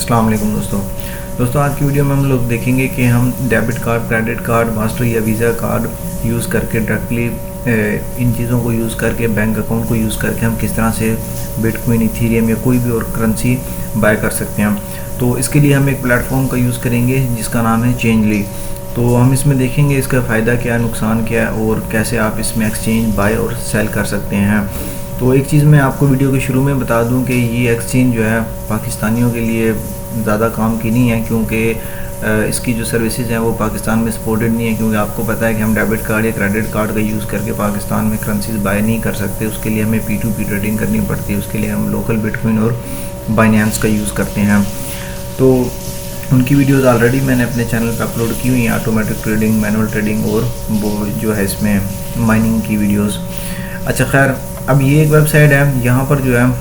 अस्सलाम वालेकुम दोस्तों आज की वीडियो में हम लोग देखेंगे कि हम debit card, credit card, master या वीज़ा कार्ड यूज़ करके डायरेक्टली इन चीज़ों को यूज़ करके बैंक अकाउंट को यूज़ करके हम किस तरह से बिटकॉइन, इथेरियम या कोई भी और करेंसी बाय कर सकते हैं। तो इसके लिए हम एक प्लेटफॉर्म का यूज़ करेंगे जिसका नाम है चेंजली। तो हम इसमें देखेंगे इसका फ़ायदा क्या है, नुकसान क्या है और कैसे आप इसमें एक्सचेंज बाय और सेल कर सकते हैं। तो एक चीज़ मैं आपको वीडियो के शुरू में बता दूं कि ये एक्सचेंज जो है पाकिस्तानियों के लिए ज़्यादा काम की नहीं है, क्योंकि इसकी जो सर्विसेज हैं वो पाकिस्तान में सपोर्टेड नहीं है। क्योंकि आपको पता है कि हम डेबिट कार्ड या क्रेडिट कार्ड का यूज़ करके पाकिस्तान में करेंसीज बाय नहीं कर सकते। उसके लिए हमें P2P ट्रेडिंग करनी पड़ती है। उसके लिए हम लोकल बिटकॉइन और बाइनेंस का यूज़ करते हैं। तो उनकी वीडियोज़ ऑलरेडी मैंने अपने चैनल पर अपलोड की हुई हैं, ऑटोमेटिक ट्रेडिंग, मैनुअल ट्रेडिंग और वो जो है इसमें माइनिंग की वीडियोज़। अच्छा खैर, अब ये एक वेबसाइट है, यहाँ पर जो है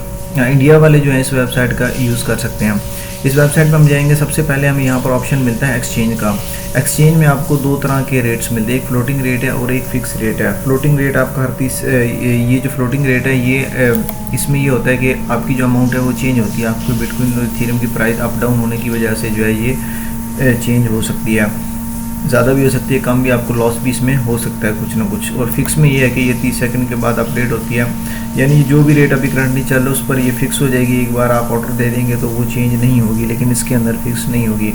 इंडिया वाले जो है इस वेबसाइट का यूज़ कर सकते हैं। इस वेबसाइट पर हम जाएंगे, सबसे पहले हमें यहाँ पर ऑप्शन मिलता है एक्सचेंज का। एक्सचेंज में आपको दो तरह के रेट्स मिलते हैं, एक फ्लोटिंग रेट है और एक फ़िक्स रेट है। फ्लोटिंग रेट आपका ये जो फ्लोटिंग रेट है ये इसमें ये होता है कि आपकी जो अमाउंट है वो चेंज होती है। आपको बिटकॉइन और इथेरियम की प्राइस अप डाउन होने की वजह से जो है ये चेंज हो सकती है, ज़्यादा भी हो सकती है, कम भी, आपको लॉस भी इसमें हो सकता है कुछ ना कुछ। और फिक्स में ये है कि ये 30 सेकंड के बाद अपडेट होती है, यानी जो भी रेट अभी करंटली चल रहा है उस पर ये फिक्स हो जाएगी। एक बार आप ऑर्डर दे देंगे तो वो चेंज नहीं होगी, लेकिन इसके अंदर फिक्स नहीं होगी।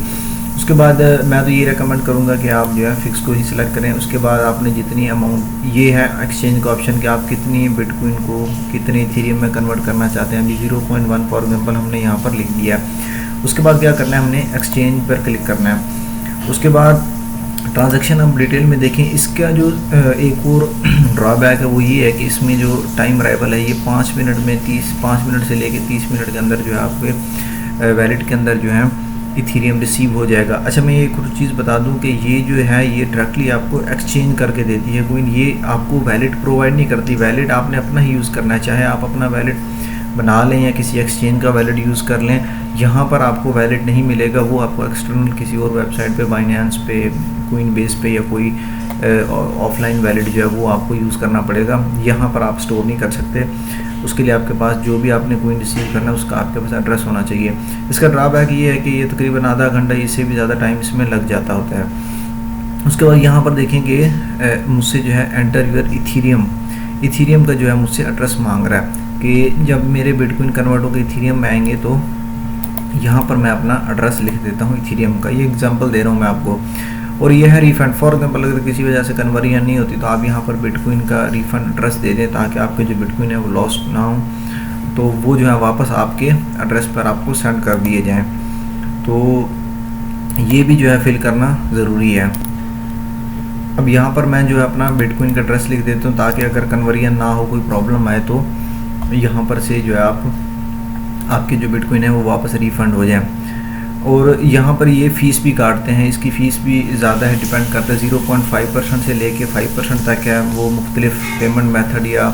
उसके बाद मैं तो ये रेकमेंड करूँगा कि आप जो है फ़िक्स को ही सिलेक्ट करें। उसके बाद आपने जितनी अमाउंट, ये है एक्सचेंज का ऑप्शन कि आप कितनी बिटकॉइन को कितने इथेरियम में कन्वर्ट करना चाहते हैं। अभी 0.1 फॉर एग्जाम्पल हमने यहाँ पर लिख दिया है। उसके बाद क्या करना है, हमने एक्सचेंज पर क्लिक करना है। उसके बाद ट्रांजैक्शन हम डिटेल में देखें। इसका जो एक और ड्रॉबैक है वो ये है कि इसमें जो टाइम अराइवल है ये 5 मिनट में 5 मिनट से लेके 30 मिनट के अंदर जो है आपके वैलेट के अंदर जो है इथेरियम रिसीव हो जाएगा। अच्छा, मैं एक और चीज़ बता दूं कि ये जो है ये डायरेक्टली आपको एक्सचेंज करके देती है कोई, ये आपको वैलेट प्रोवाइड नहीं करती। वैलेट आपने अपना ही यूज़ करना है, चाहे आप अपना वैलेट बना लें या किसी एक्सचेंज का वैलेट यूज़ कर लें। यहाँ पर आपको वैलेट नहीं मिलेगा, वो आपको एक्सटर्नल किसी और वेबसाइट पे, बाइनेंस पे, कोइन बेस पे या कोई ऑफलाइन वैलेट जो है वो आपको यूज़ करना पड़ेगा। यहाँ पर आप स्टोर नहीं कर सकते। उसके लिए आपके पास जो भी आपने कोइन रिसीव करना है उसका आपके पास एड्रेस होना चाहिए। इसका ड्रॉबैक ये है कि ये तकरीबन आधा घंटा, इससे भी ज़्यादा टाइम इसमें लग जाता होता है। उसके बाद यहाँ पर देखेंगे मुझसे जो है एंटर यूर इथेरियम का जो है मुझसे एड्रेस मांग रहा है कि जब मेरे बिटकॉइन कन्वर्ट होकर इथेरियम में आएंगे तो यहाँ पर मैं अपना एड्रेस लिख देता हूँ इथेरियम का। ये एग्जांपल दे रहा हूँ मैं आपको। और ये है रिफ़ंड। फॉर एग्जांपल अगर किसी वजह से कन्वर्जन नहीं होती तो आप यहाँ पर बिटकॉइन का रिफ़ंड एड्रेस दे दें ताकि आपके जो बिटकॉइन है वो लॉस्ट ना हो, तो वो जो है वापस आपके एड्रेस पर आपको सेंड कर दिए जाएँ। तो ये भी जो है फिल करना ज़रूरी है। अब यहाँ पर मैं जो है अपना बिटकॉइन का एड्रेस लिख देता हूँ ताकि अगर कन्वर्जन ना हो, कोई प्रॉब्लम आए तो यहाँ पर से जो है आपके जो बिटकॉइन है वो वापस रिफ़ंड हो जाए। और यहाँ पर ये फ़ीस भी काटते हैं, इसकी फ़ीस भी ज़्यादा है, डिपेंड करता है 0.5% से लेके 5% तक है। वो मुख्तलिफ पेमेंट मेथड या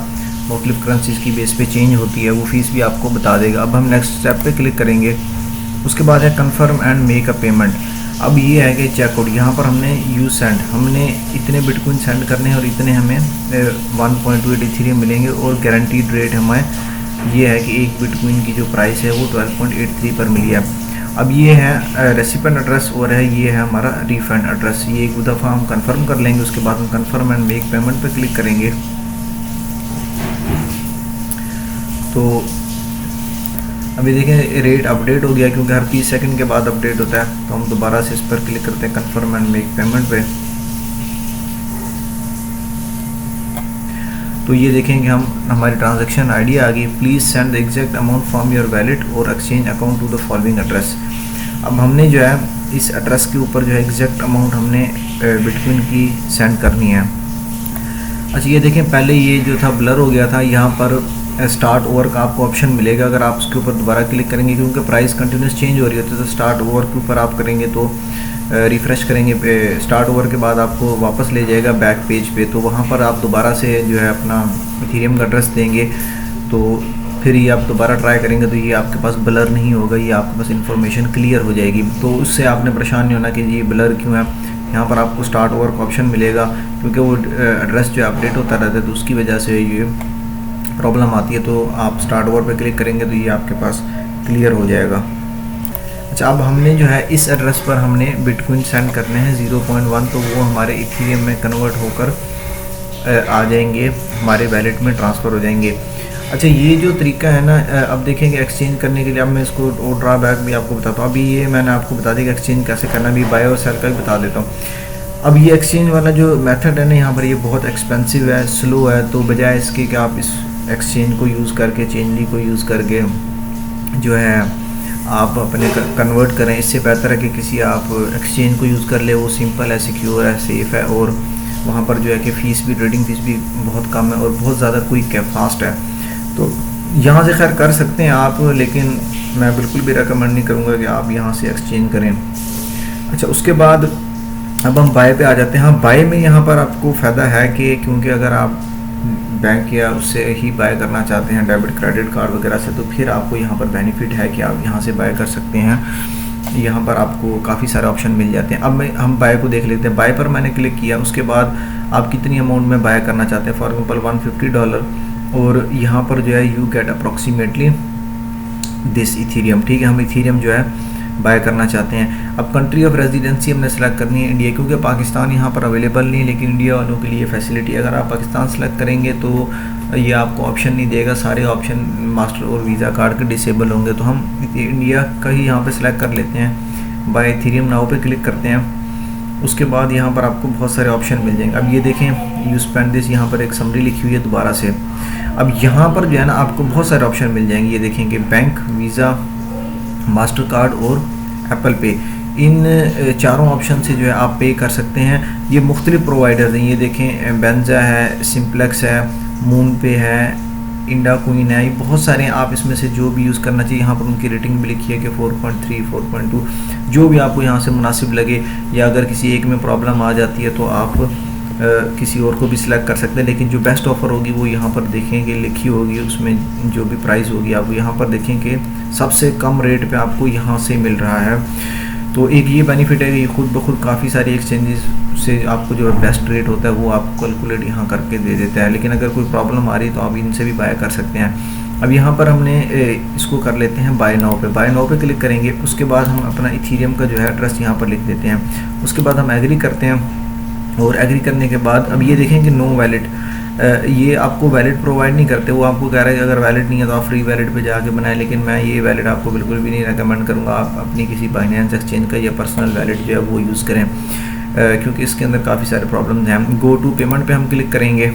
मुख्तलिफ करेंसीज की बेस पे चेंज होती है, वो फ़ीस भी आपको बता देगा। अब हम नेक्स्ट स्टेप पे क्लिक करेंगे। उसके बाद है confirm and make a payment. अब ये है कि चेकआउट, यहाँ पर हमने यूज़ सेंड, हमने इतने बिटकॉइन सेंड करने हैं और इतने हमें 1.28 इथेरियम मिलेंगे। और गारंटीड रेट हमें ये है कि एक बिटकॉइन की जो प्राइस है वो 12.83 पर मिली है। अब ये है रेसिपेंट एड्रेस और है ये है हमारा रिफंड एड्रेस। ये एक दफ़ा हम कंफर्म कर लेंगे। उसके बाद हम कंफर्म एंड मेक पेमेंट पर क्लिक करेंगे। तो अभी देखें रेट अपडेट हो गया, क्योंकि हर 30 सेकंड के बाद अपडेट होता है। तो हम दोबारा से इस पर क्लिक करते हैं कंफर्म एंड मेक पेमेंट पे। तो ये देखेंगे हम, हमारी ट्रांजैक्शन आईडी आ गई। Please send the exact amount from your wallet और exchange account to the following address. अब हमने जो है इस एड्रेस के ऊपर जो है एग्जैक्ट अमाउंट हमने बिटकॉइन की सेंड करनी है। अच्छा, ये देखें पहले ये जो था ब्लर हो गया था, यहाँ पर स्टार्ट ओवर का आपको ऑप्शन मिलेगा। अगर आप उसके ऊपर दोबारा क्लिक करेंगे, क्योंकि प्राइस कंटिन्यूस चेंज हो रही होती है, तो स्टार्ट ओवर के ऊपर आप करेंगे तो रिफ़्रेश करेंगे, स्टार्ट ओवर के बाद आपको वापस ले जाएगा बैक पेज पे। तो वहाँ पर आप दोबारा से जो है अपना इथेरियम का एड्रेस देंगे, तो फिर ये आप दोबारा ट्राई करेंगे तो ये आपके पास ब्लर नहीं होगा, ये आपके पास इंफॉर्मेशन क्लियर हो जाएगी। तो उससे आपने परेशान नहीं होना कि ये ब्लर क्यों है। यहाँ पर आपको स्टार्ट ओवर का ऑप्शन मिलेगा, क्योंकि वो एड्रेस जो अपडेट होता रहता है तो उसकी वजह से ये प्रॉब्लम आती है। तो आप स्टार्ट ओवर पे क्लिक करेंगे तो ये आपके पास क्लियर हो जाएगा। अच्छा, अब हमने जो है इस एड्रेस पर हमने बिटकॉइन सेंड करने हैं 0.1, तो वो हमारे इथेरियम में कन्वर्ट होकर आ जाएंगे, हमारे वैलेट में ट्रांसफ़र हो जाएंगे। अच्छा, ये जो तरीका है ना, अब देखेंगे एक्सचेंज करने के लिए। अब मैं इसको और ड्रॉबैक भी आपको बताता हूँ। अभी ये मैंने आपको बता दिया कि एक्सचेंज कैसे करना, अभी बाय और सेल का भी बता देता हूँ। अब ये एक्सचेंज वाला जो मेथड है ना, यहाँ पर ये बहुत एक्सपेंसिव है, स्लो है, तो बजाय इसके कि आप इस एक्सचेंज को यूज़ करके, चेंजली को यूज़ करके जो है आप अपने कन्वर्ट करें, इससे बेहतर है कि किसी आप एक्सचेंज को यूज़ कर ले। वो सिंपल है, सिक्योर है, सेफ़ है, और वहाँ पर जो है कि फ़ीस भी, ट्रेडिंग फ़ीस भी बहुत कम है और बहुत ज़्यादा क्विक है, फास्ट है। तो यहाँ से खैर कर सकते हैं आप, लेकिन मैं बिल्कुल भी रेकमेंड नहीं करूँगा कि आप यहाँ से एक्सचेंज करें। अच्छा, उसके बाद अब हम बाय पे आ जाते हैं। हाँ, बाय में यहाँ पर आपको फ़ायदा है कि क्योंकि अगर आप बैंक या उससे ही बाय करना चाहते हैं, डेबिट क्रेडिट कार्ड वगैरह से, तो फिर आपको यहाँ पर बेनिफिट है कि आप यहाँ से बाय कर सकते हैं। यहाँ पर आपको काफ़ी सारे ऑप्शन मिल जाते हैं। अब हम बाय को देख लेते हैं। बाय पर मैंने क्लिक किया, उसके बाद आप कितनी अमाउंट में बाय करना चाहते हैं, फॉर एग्जांपल $150, और यहाँ पर जो है you get approximately this Ethereum. ठीक है, हम इथेरियम जो है बाय करना चाहते हैं। अब कंट्री ऑफ रेजिडेंसी हमने सेलेक्ट करनी है इंडिया, क्योंकि पाकिस्तान यहाँ पर अवेलेबल नहीं है, लेकिन इंडिया वालों के लिए फैसिलिटी। अगर आप पाकिस्तान सेलेक्ट करेंगे तो ये आपको ऑप्शन नहीं देगा, सारे ऑप्शन मास्टर और वीज़ा कार्ड के डिसेबल होंगे। तो हम इंडिया का ही यहाँ पे सिलेक्ट कर लेते हैं, बाय इथेरियम नाउ पे क्लिक करते हैं। उसके बाद यहाँ पर आपको बहुत सारे ऑप्शन मिल जाएंगे। अब ये देखें, यू स्पेंड दिस, यहाँ पर एक समरी लिखी हुई है दोबारा से। अब यहाँ पर जो है ना आपको बहुत सारे ऑप्शन मिल जाएंगे। ये देखेंगे बैंक, वीज़ा, मास्टर कार्ड और एप्पल पे। इन चारों ऑप्शन से जो है आप पे कर सकते हैं। ये मुख्तलिफ प्रोवाइडर्स हैं, ये देखें, बेंजा है, सिंप्लेक्स है, मून पे है, इंडा कोइन है, ये बहुत सारे हैं। आप इसमें से जो भी यूज़ करना चाहिए। यहाँ पर उनकी रेटिंग भी लिखी है कि 4.3, 4.2, जो भी आपको यहाँ से मुनासिब लगे, या अगर किसी एक में प्रॉब्लम आ जाती है तो आप किसी और को भी सिलेक्ट कर सकते हैं। लेकिन जो बेस्ट ऑफ़र होगी वो यहाँ पर देखेंगे लिखी होगी, उसमें जो भी प्राइस होगी आपको यहाँ पर देखेंगे सबसे कम रेट पे आपको यहाँ से मिल रहा है। तो एक ये बेनिफिट है कि खुद ब खुद काफ़ी सारी एक्सचेंजेस से आपको जो बेस्ट रेट होता है वो आपको कैलकुलेट यहाँ करके दे देता है। लेकिन अगर कोई प्रॉब्लम आ रही है तो आप इनसे भी बाय कर सकते हैं। अब यहाँ पर हमने इसको कर लेते हैं बाय नाउ पे। बाय नाउ पे क्लिक करेंगे, उसके बाद हम अपना इथेरियम का जो है एड्रेस यहाँ पर लिख देते हैं। उसके बाद हम एग्री करते हैं, और एग्री करने के बाद अब ये देखें कि नो वैलिड, ये आपको वैलिड प्रोवाइड नहीं करते। वो आपको कह रहा है कि अगर वैलिड नहीं है तो आप फ्री वैलिड पे जाके बनाएं, लेकिन मैं ये वैलिड आपको बिल्कुल भी नहीं रेकमेंड करूँगा। आप अपनी किसी बाइनेंस एक्सचेंज का या पर्सनल वैलिड जो है वो यूज़ करें, क्योंकि इसके अंदर काफ़ी सारे प्रॉब्लम्स हैं। गो टू पेमेंट पे हम क्लिक करेंगे,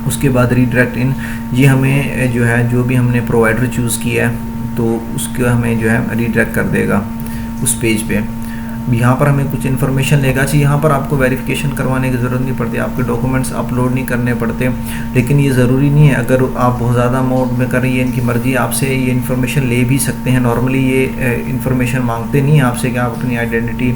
उसके बाद रीडायरेक्ट इन, ये हमें जो है जो भी हमने प्रोवाइडर चूज़ किया है तो उसका हमें जो है रीडायरेक्ट कर देगा उस पेज पे। यहाँ पर हमें कुछ इन्फॉर्मेशन लेगा चाहिए। यहाँ पर आपको वेरिफिकेशन करवाने की ज़रूरत नहीं पड़ती, आपके डॉक्यूमेंट्स अपलोड नहीं करने पड़ते, लेकिन ये ज़रूरी नहीं है। अगर आप बहुत ज़्यादा अमाउंट में करें, ये इनकी मर्ज़ी, आपसे ये इन्फॉर्मेशन ले भी सकते हैं। नॉर्मली ये इन्फॉर्मेशन मांगते नहीं हैं आपसे कि आप अपनी आइडेंटिटी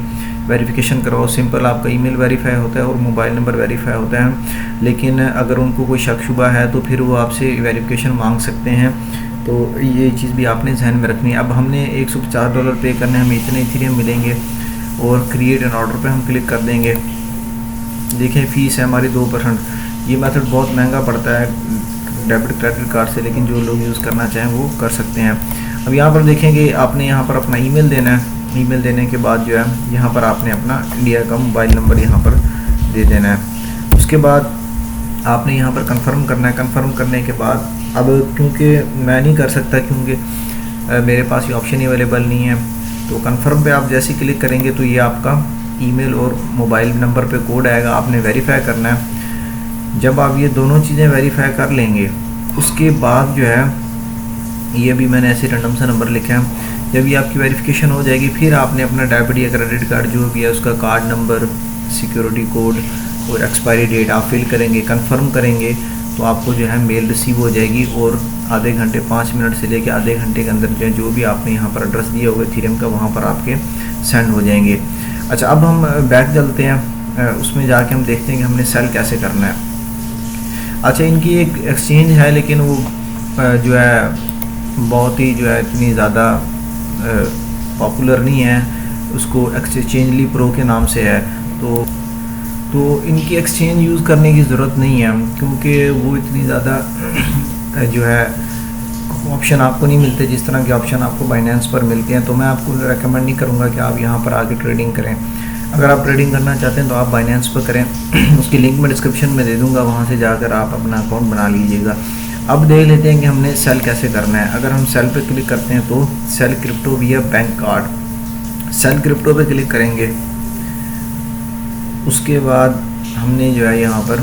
वेरिफिकेशन करवाओ। सिंपल आपका ईमेल वेरीफाई होता है और मोबाइल नंबर वेरीफाई होता है। लेकिन अगर उनको कोई शक शुबा है तो फिर वो आपसे वेरिफिकेशन मांग सकते हैं। तो ये चीज़ भी आपने ध्यान में रखनी है। अब हमने $150 पे करने, हमें इतने इथेरियम मिलेंगे, और क्रिएट एन ऑर्डर पे हम क्लिक कर देंगे। देखें, फ़ीस है हमारी 2%। ये मेथड बहुत महंगा पड़ता है डेबिट क्रेडिट कार्ड से, लेकिन जो लोग यूज़ करना चाहें वो कर सकते हैं। अब यहाँ पर देखेंगे, आपने यहाँ पर अपना ईमेल देना है। ईमेल देने के बाद जो है यहाँ पर आपने अपना इंडिया का मोबाइल नंबर यहाँ पर दे देना है। उसके बाद आपने यहाँ पर कंफर्म करना है। कंफर्म करने के बाद अब क्योंकि मैं नहीं कर सकता, क्योंकि मेरे पास ये ऑप्शन ही अवेलेबल नहीं है, तो कंफर्म पे आप जैसे क्लिक करेंगे तो ये आपका ईमेल और मोबाइल नंबर पे कोड आएगा, आपने वेरीफाई करना है। जब आप ये दोनों चीज़ें वेरीफाई कर लेंगे, उसके बाद जो है ये भी मैंने ऐसे रैंडम सा नंबर लिखा है। जब ये आपकी वेरिफिकेशन हो जाएगी, फिर आपने अपना डेबिट या क्रेडिट कार्ड जो भी है उसका कार्ड नंबर, सिक्योरिटी कोड और एक्सपायरी डेट आप फिल करेंगे, कंफर्म करेंगे, तो आपको जो है मेल रिसीव हो जाएगी। और आधे घंटे, 5 मिनट से लेकर आधे घंटे के अंदर जो है जो भी आपने यहाँ पर एड्रेस दिया होगा इथेरियम का, वहाँ पर आपके सेंड हो जाएंगे। अच्छा, अब हम बैक चलते हैं, उसमें जाके हम देखते हैं कि हमने सेल कैसे करना है। अच्छा, इनकी एक एक्सचेंज है, लेकिन वो जो है बहुत ही जो है इतनी ज़्यादा पॉपुलर नहीं है, उसको एक्सचेंजली प्रो के नाम से है। तो इनकी एक्सचेंज यूज़ करने की ज़रूरत नहीं है, क्योंकि वो इतनी ज़्यादा जो है ऑप्शन आपको नहीं मिलते जिस तरह के ऑप्शन आपको बाइनेंस पर मिलते हैं। तो मैं आपको रेकमेंड नहीं करूँगा कि आप यहाँ पर आके ट्रेडिंग करें। अगर आप ट्रेडिंग करना चाहते हैं तो आप बाइनेंस पर करें। उसकी लिंक मैं डिस्क्रिप्शन में दे दूँगा, वहाँ से जाकर आप अपना अकाउंट बना लीजिएगा। अब देख लेते हैं कि हमने सेल कैसे करना है। अगर हम सेल पे क्लिक करते हैं तो सेल क्रिप्टो विया बैंक कार्ड, सेल क्रिप्टो पे क्लिक करेंगे। उसके बाद हमने जो है यहाँ पर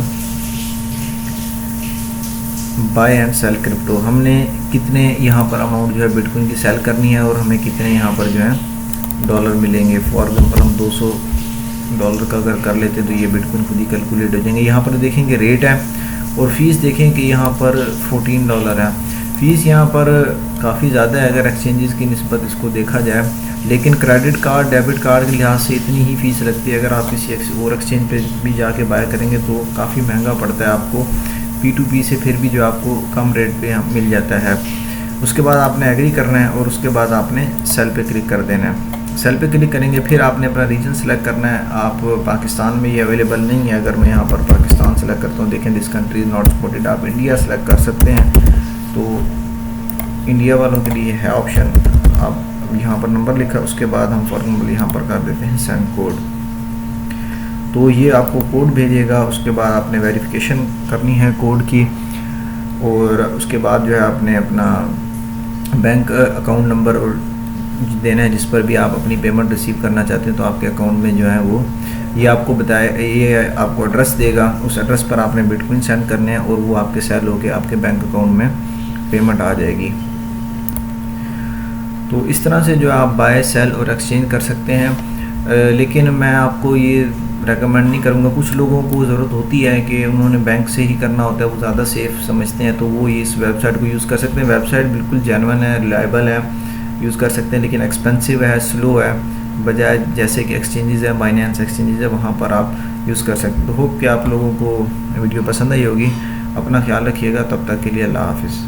बाय एंड सेल क्रिप्टो, हमने कितने यहाँ पर अमाउंट जो है बिटकॉइन की सेल करनी है और हमें कितने यहाँ पर जो है डॉलर मिलेंगे। फॉर एग्जांपल हम $200 का अगर कर लेते तो ये बिटकॉइन खुद ही कैलकुलेट हो जाएंगे। यहाँ पर देखेंगे रेट है और फीस देखें कि यहाँ पर $14 है। फ़ीस यहाँ पर काफ़ी ज़्यादा है अगर एक्सचेंजेस की निस्बत इसको देखा जाए, लेकिन क्रेडिट कार्ड डेबिट कार्ड के लिहाज से इतनी ही फ़ीस लगती है। अगर आप किसी और एक्सचेंज पे भी जाके बाय करेंगे तो काफ़ी महंगा पड़ता है आपको। P2P से फिर भी जो आपको कम रेट पे मिल जाता है। उसके बाद आपने एग्री करना है और उसके बाद आपने सेल पे क्लिक कर देना है। सेल पे क्लिक करेंगे, फिर आपने अपना रीजन सेलेक्ट करना है। आप पाकिस्तान में ये अवेलेबल नहीं है। अगर मैं यहाँ पर पाकिस्तान सेलेक्ट करता हूँ, देखें this country is not supported. आप इंडिया सेलेक्ट कर सकते हैं, तो इंडिया वालों के लिए है ऑप्शन। आप यहाँ पर नंबर लिखा, उसके बाद हम फॉर एग्जाम्पल यहाँ पर कर देते हैं सेंड कोड, तो ये आपको कोड भेजेगा। उसके बाद आपने वेरिफिकेशन करनी है कोड की और उसके बाद जो है आपने अपना बैंक अकाउंट नंबर और देना है जिस पर भी आप अपनी पेमेंट रिसीव करना चाहते हैं। तो आपके अकाउंट में जो है वो ये आपको बताए, ये आपको एड्रेस देगा। उस एड्रेस पर आपने बिटकॉइन सेंड करने हैं और वो आपके सेल होके आपके बैंक अकाउंट में पेमेंट आ जाएगी। तो इस तरह से जो आप बाय सेल और एक्सचेंज कर सकते हैं। लेकिन मैं आपको ये रेकमेंड नहीं करूँगा। कुछ लोगों को ज़रूरत होती है कि उन्होंने बैंक से ही करना होता है, वो ज़्यादा सेफ़ समझते हैं, तो वो इस वेबसाइट को यूज़ कर सकते हैं। वेबसाइट बिल्कुल जेन्युइन है, रिलायबल है, यूज़ कर सकते हैं, लेकिन एक्सपेंसिव है, स्लो है, बजाय जैसे कि एक्सचेंजेस है, बाइनेंस एक्सचेंजेस है, वहाँ पर आप यूज़ कर सकते हैं। तो होप कि आप लोगों को वीडियो पसंद आई होगी। अपना ख्याल रखिएगा, तब तक के लिए अल्लाह हाफिज़।